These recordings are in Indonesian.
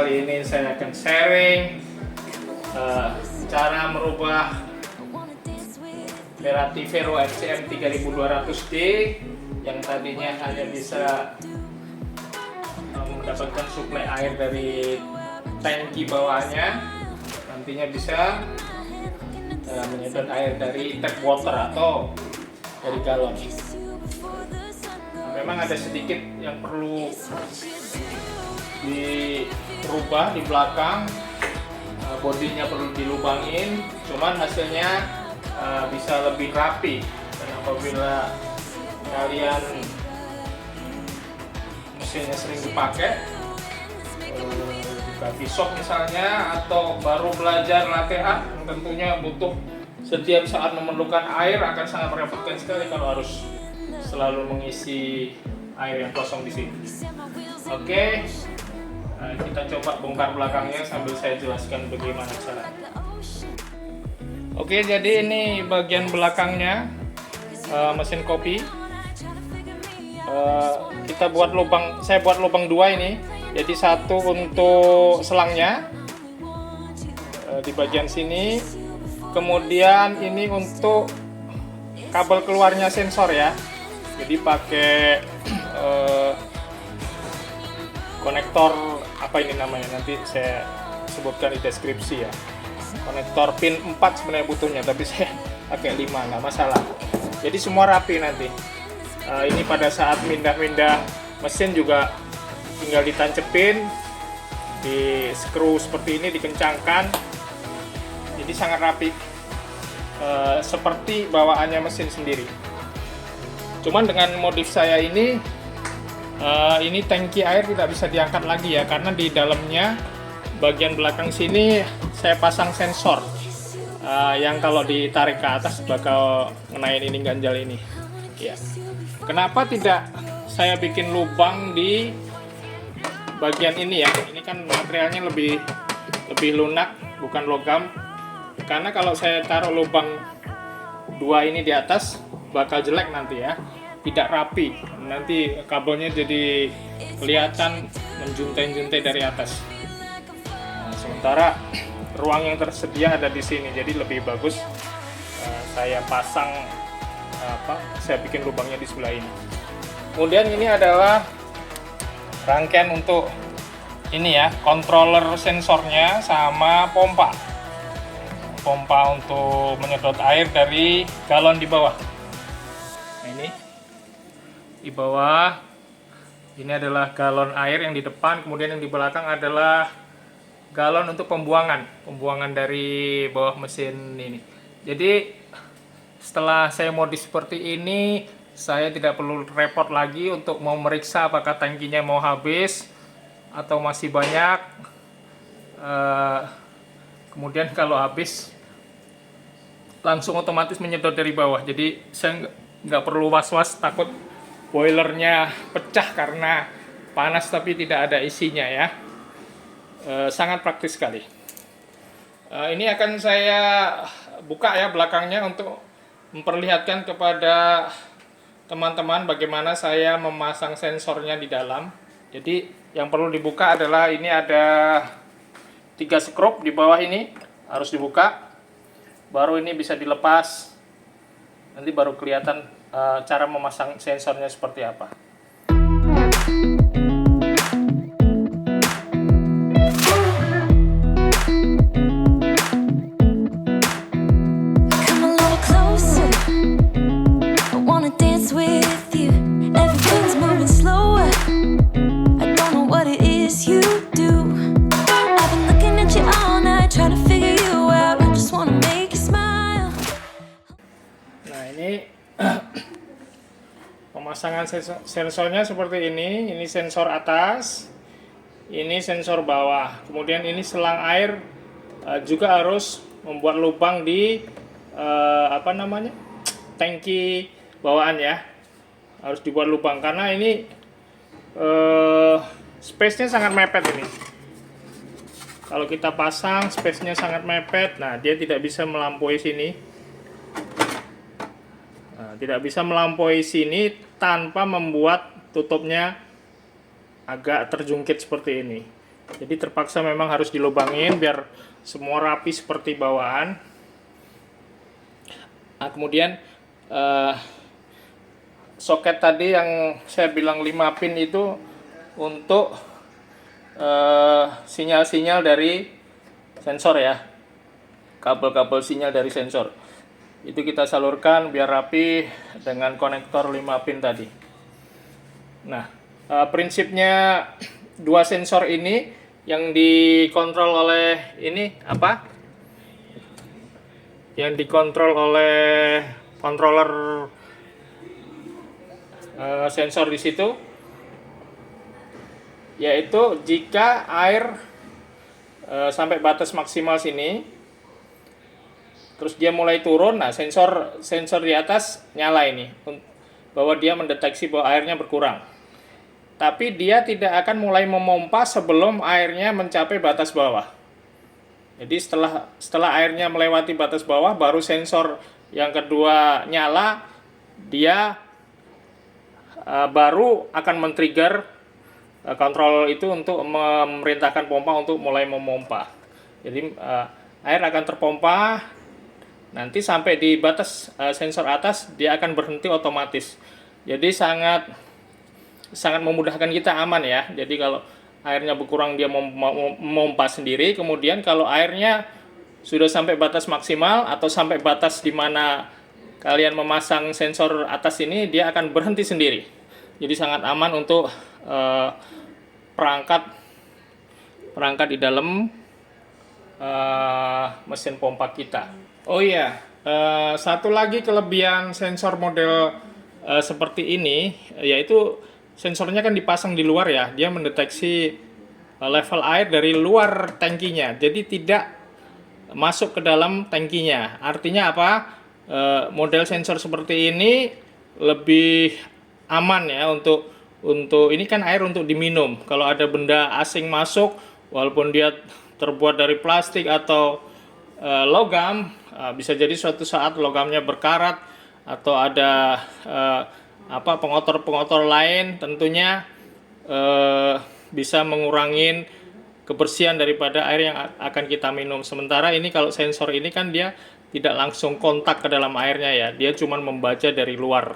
kali ini saya akan sharing cara merubah Verati Vero FCM 3200D yang tadinya hanya bisa mendapatkan suplai air dari tangki bawahnya, nantinya bisa menyedot air dari tap water atau dari galon. Memang ada sedikit yang perlu dirubah di belakang, bodinya perlu dilubangin, cuman hasilnya bisa lebih rapi. Dan apabila kalian mesinnya sering dipakai, di coffee shop misalnya, atau baru belajar latte art, tentunya butuh setiap saat memerlukan air, akan sangat merepotkan sekali kalau harus selalu mengisi air yang kosong di sini. Oke, kita coba bongkar belakangnya sambil saya jelaskan bagaimana caranya. Oke, jadi ini bagian belakangnya mesin kopi. Kita buat lubang, saya buat lubang dua ini. Jadi satu untuk selangnya di bagian sini, kemudian ini untuk kabel keluarnya sensor ya. Jadi pakai konektor, apa ini namanya, nanti saya sebutkan di deskripsi ya. Konektor pin 4 sebenarnya butuhnya, tapi saya pakai 5, nggak masalah. Jadi semua rapi nanti. Ini pada saat pindah-pindah mesin juga tinggal ditancepin, di skru seperti ini, dikencangkan. Jadi sangat rapi, seperti bawaannya mesin sendiri. Cuman dengan modif saya ini tangki air tidak bisa diangkat lagi ya, karena di dalamnya bagian belakang sini saya pasang sensor yang kalau ditarik ke atas bakal ngenain ini ganjal ini ya. Kenapa tidak saya bikin lubang di bagian ini ya? Ini kan materialnya lebih lunak, bukan logam. Karena kalau saya taruh lubang dua ini di atas bakal jelek nanti ya, tidak rapi, nanti kabelnya jadi kelihatan menjuntai-juntai dari atas. Nah, sementara ruang yang tersedia ada di sini, jadi lebih bagus saya pasang saya bikin lubangnya di sebelah ini. Kemudian ini adalah rangkaian untuk ini ya, controller sensornya sama pompa untuk menyedot air dari galon di bawah. Nah, ini di bawah ini adalah galon air yang di depan, kemudian yang di belakang adalah galon untuk pembuangan dari bawah mesin ini. Jadi setelah saya modif seperti ini, saya tidak perlu repot lagi untuk mau meriksa apakah tangkinya mau habis atau masih banyak. Kemudian kalau habis langsung otomatis menyedot dari bawah. Jadi saya nggak perlu was-was takut boilernya pecah karena panas tapi tidak ada isinya ya. Sangat praktis sekali. Ini akan saya buka ya belakangnya untuk memperlihatkan kepada teman-teman bagaimana saya memasang sensornya di dalam. Jadi yang perlu dibuka adalah ini ada 3 skrup di bawah ini, harus dibuka. Baru ini bisa dilepas. Nanti baru kelihatan cara memasang sensornya seperti apa. Pemasangan sensornya seperti ini sensor atas, ini sensor bawah, kemudian ini selang air juga harus membuat lubang di tangki bawaan ya, harus dibuat lubang karena ini space-nya sangat mepet ini. Kalau kita pasang space-nya sangat mepet, nah dia tidak bisa melampaui sini. Tidak bisa melampaui sini tanpa membuat tutupnya agak terjungkit seperti ini. Jadi terpaksa memang harus dilubangin biar semua rapi seperti bawaan. Nah, kemudian soket tadi yang saya bilang 5 pin itu untuk sinyal-sinyal dari sensor ya, kabel-kabel sinyal dari sensor itu kita salurkan biar rapi dengan konektor 5 pin tadi. Nah, prinsipnya dua sensor ini yang dikontrol oleh ini apa? Yang dikontrol oleh controller sensor di situ, yaitu jika air sampai batas maksimal sini, terus dia mulai turun, nah sensor di atas nyala ini bahwa dia mendeteksi bahwa airnya berkurang. Tapi dia tidak akan mulai memompa sebelum airnya mencapai batas bawah. Jadi setelah airnya melewati batas bawah, baru sensor yang kedua nyala, dia baru akan men-trigger kontrol itu untuk memerintahkan pompa untuk mulai memompa. Jadi air akan terpompa, nanti sampai di batas sensor atas dia akan berhenti otomatis. Jadi sangat memudahkan kita, aman ya. Jadi kalau airnya berkurang dia memompa sendiri. Kemudian kalau airnya sudah sampai batas maksimal atau sampai batas di mana kalian memasang sensor atas ini, dia akan berhenti sendiri. Jadi sangat aman untuk perangkat di dalam mesin pompa kita. Oh iya, satu lagi kelebihan sensor model seperti ini, yaitu sensornya kan dipasang di luar ya, dia mendeteksi level air dari luar tangkinya, jadi tidak masuk ke dalam tangkinya. Artinya apa? Model sensor seperti ini lebih aman ya untuk ini kan air untuk diminum. Kalau ada benda asing masuk, walaupun dia terbuat dari plastik atau logam, bisa jadi suatu saat logamnya berkarat atau ada pengotor-pengotor lain, tentunya bisa mengurangi kebersihan daripada air yang akan kita minum. Sementara ini kalau sensor ini kan dia tidak langsung kontak ke dalam airnya ya, dia cuma membaca dari luar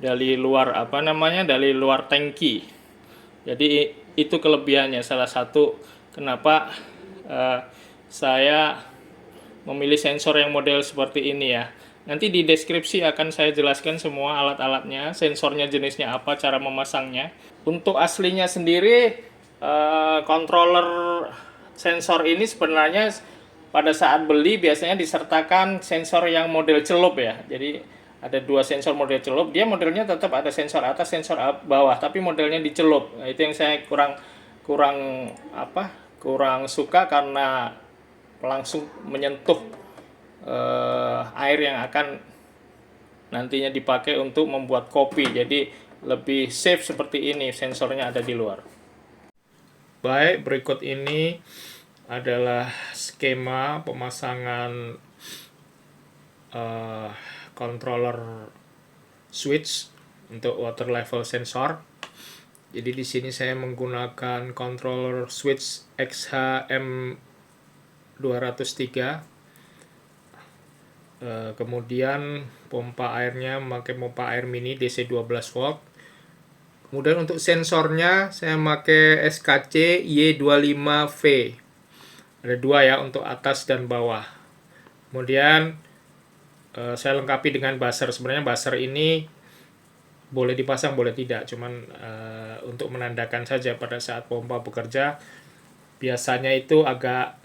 dari luar tangki. Jadi itu kelebihannya, salah satu kenapa saya memilih sensor yang model seperti ini ya. Nanti di deskripsi akan saya jelaskan semua alat-alatnya, sensornya jenisnya apa, cara memasangnya. Untuk aslinya sendiri, controller sensor ini sebenarnya pada saat beli biasanya disertakan sensor yang model celup ya. Jadi ada dua sensor model celup, dia modelnya tetap ada sensor atas, sensor bawah, tapi modelnya dicelup. Nah, itu yang saya kurang suka karena langsung menyentuh air yang akan nantinya dipakai untuk membuat kopi. Jadi lebih safe seperti ini, sensornya ada di luar. Baik, berikut ini adalah skema pemasangan controller switch untuk water level sensor. Jadi di sini saya menggunakan controller switch XHM203. Kemudian pompa airnya memakai pompa air mini DC 12 volt. Kemudian untuk sensornya saya pakai SKC Y25V. Ada dua ya, untuk atas dan bawah. Kemudian saya lengkapi dengan buzzer. Sebenarnya buzzer ini boleh dipasang, boleh tidak. Cuman untuk menandakan saja pada saat pompa bekerja. Biasanya itu agak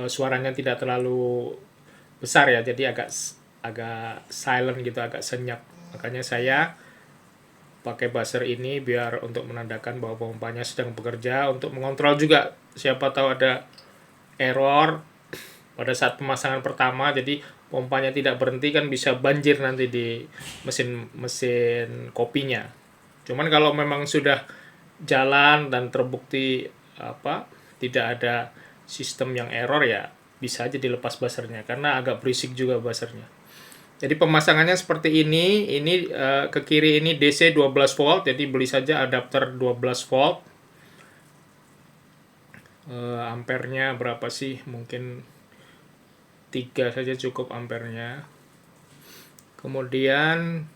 suaranya tidak terlalu besar ya, jadi agak silent gitu, agak senyap. Makanya saya pakai buzzer ini biar untuk menandakan bahwa pompanya sedang bekerja, untuk mengontrol juga siapa tahu ada error pada saat pemasangan pertama, jadi pompanya tidak berhenti, kan bisa banjir nanti di mesin kopinya. Cuman kalau memang sudah jalan dan terbukti tidak ada sistem yang error, ya bisa aja dilepas buzzernya, karena agak berisik juga buzzernya. Jadi pemasangannya seperti ini ke kiri ini DC 12 volt, jadi beli saja adapter 12 volt. Ampernya berapa sih? Mungkin 3 saja cukup ampernya. Kemudian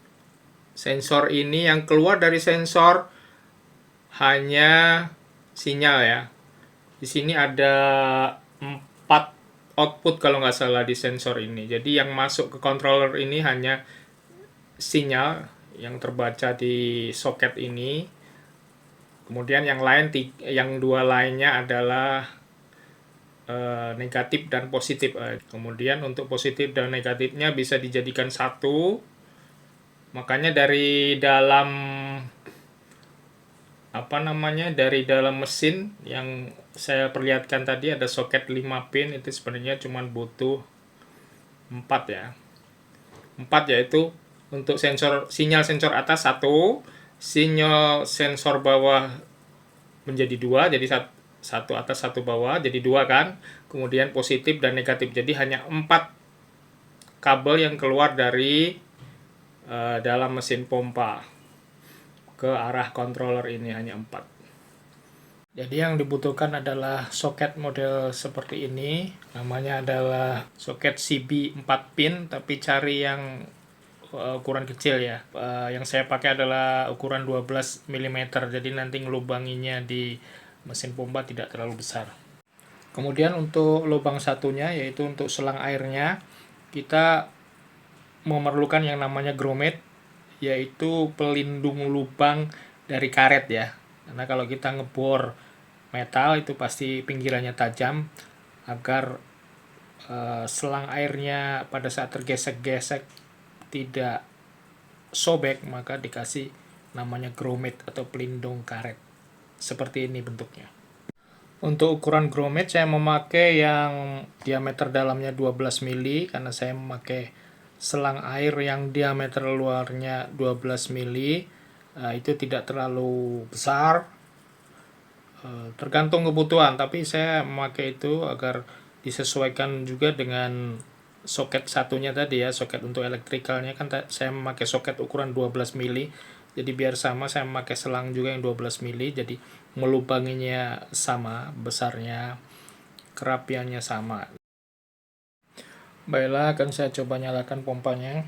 sensor ini, yang keluar dari sensor hanya sinyal ya. Di sini ada 4 output kalau nggak salah di sensor ini. Jadi yang masuk ke controller ini hanya sinyal yang terbaca di soket ini. Kemudian yang 2 lainnya adalah negatif dan positif. Kemudian untuk positif dan negatifnya bisa dijadikan satu. Makanya dari dalam dari dalam mesin yang saya perlihatkan tadi ada soket 5 pin, itu sebenarnya cuma butuh 4 ya. 4 yaitu untuk sinyal sensor atas 1, sinyal sensor bawah menjadi 2, jadi satu atas satu bawah jadi 2 kan. Kemudian positif dan negatif, jadi hanya 4 kabel yang keluar dari dalam mesin pompa ke arah controller ini, hanya 4. Jadi yang dibutuhkan adalah soket model seperti ini, namanya adalah soket CB 4 pin, tapi cari yang ukuran kecil ya. Yang saya pakai adalah ukuran 12 mm, jadi nanti ngelubanginya di mesin pompa tidak terlalu besar. Kemudian untuk lubang satunya, yaitu untuk selang airnya, kita memerlukan yang namanya grommet, yaitu pelindung lubang dari karet ya. Karena kalau kita ngebor metal itu pasti pinggirannya tajam, agar selang airnya pada saat tergesek-gesek tidak sobek, maka dikasih namanya grommet atau pelindung karet. Seperti ini bentuknya. Untuk ukuran grommet saya memakai yang diameter dalamnya 12 mili, karena saya memakai selang air yang diameter luarnya 12 mili. Itu tidak terlalu besar, tergantung kebutuhan, tapi saya memakai itu agar disesuaikan juga dengan soket satunya tadi ya. Soket untuk elektrikalnya kan saya memakai soket ukuran 12 mili, jadi biar sama saya memakai selang juga yang 12 mili, jadi melubanginya sama besarnya, kerapiannya sama. Baiklah, akan saya coba nyalakan pompanya.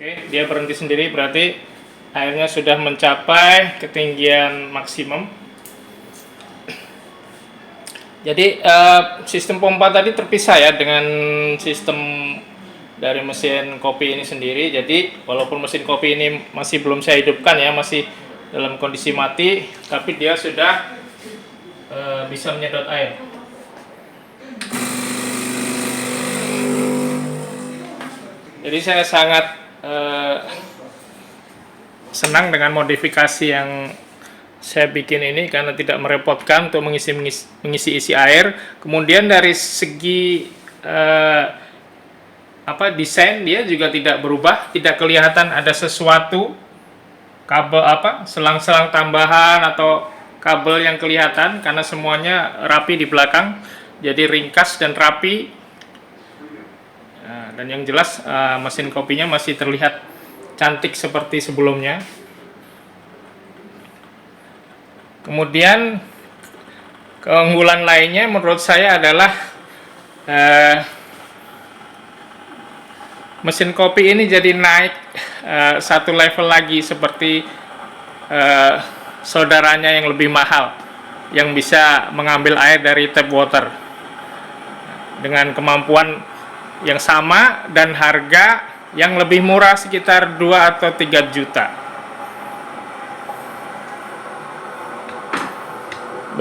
Oke, dia berhenti sendiri, berarti airnya sudah mencapai ketinggian maksimum. Jadi sistem pompa tadi terpisah ya dengan sistem dari mesin kopi ini sendiri. Jadi walaupun mesin kopi ini masih belum saya hidupkan ya, masih dalam kondisi mati, tapi dia sudah bisa menyedot air. Jadi saya sangat senang dengan modifikasi yang saya bikin ini, karena tidak merepotkan untuk mengisi isi air. Kemudian dari segi desain dia juga tidak berubah, tidak kelihatan ada sesuatu kabel selang-selang tambahan atau kabel yang kelihatan, karena semuanya rapi di belakang, jadi ringkas dan rapi. Dan yang jelas mesin kopinya masih terlihat cantik seperti sebelumnya. Kemudian keunggulan lainnya menurut saya adalah mesin kopi ini jadi naik satu level lagi, seperti saudaranya yang lebih mahal, yang bisa mengambil air dari tap water dengan kemampuan yang sama dan harga yang lebih murah, sekitar 2 atau 3 juta.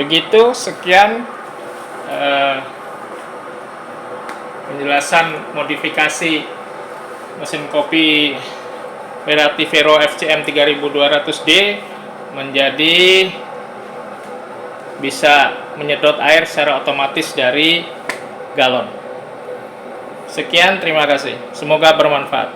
Begitu, sekian penjelasan modifikasi mesin kopi Vero FCM 3200D menjadi bisa menyedot air secara otomatis dari galon. Sekian, terima kasih. Semoga bermanfaat.